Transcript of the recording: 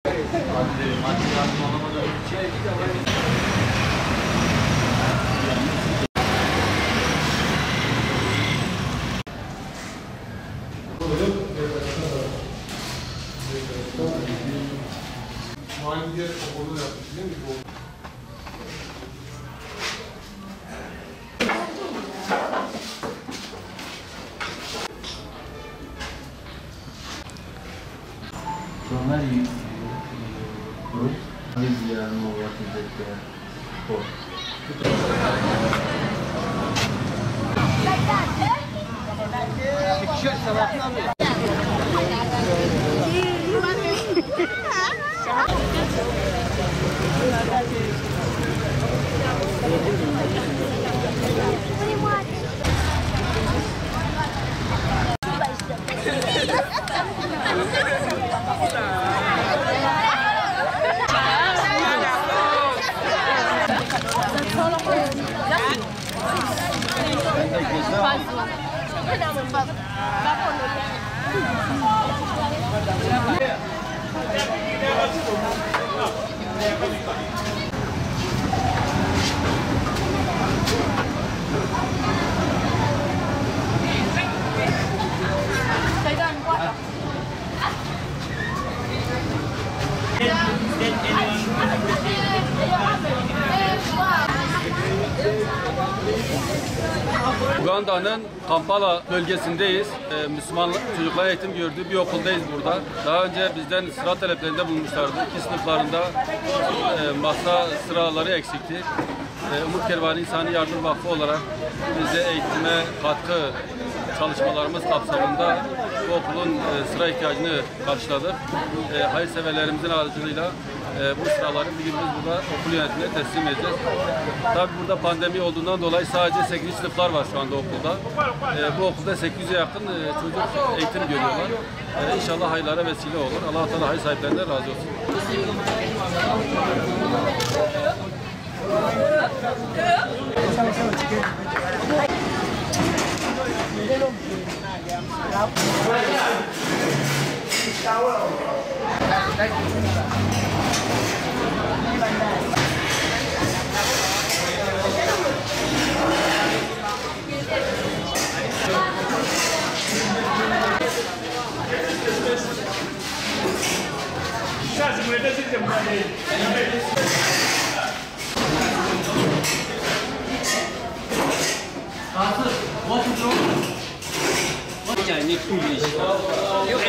Maddi yardım alamadan Hangi kapalı yapmış değil mi? Normali abbiamo guardato Uganda'nın Kampala bölgesindeyiz. Müslüman çocukların eğitim gördüğü bir okuldayız burada. Daha önce bizden sıra taleplerinde bulmuşlardı. 2 sınıflarında masa sıraları eksikti. Umut Kervanı İnsani Yardım Vakfı olarak bize eğitime katkı çalışmalarımız kapsamında bu okulun sıra ihtiyacını karşıladık. Hayırseverlerimizin aracılığıyla bu sıraları bir gün biz burada okul yönetimine teslim edeceğiz. Tabii burada pandemi olduğundan dolayı sadece 8. sınıflar var şu anda okulda. Bu okulda 800'e yakın çocuk eğitim görüyorlar. İnşallah hayırlara vesile olur. Allah-u Teala hayır sahiplerinden razı olsun. Ini tulis. Yuk,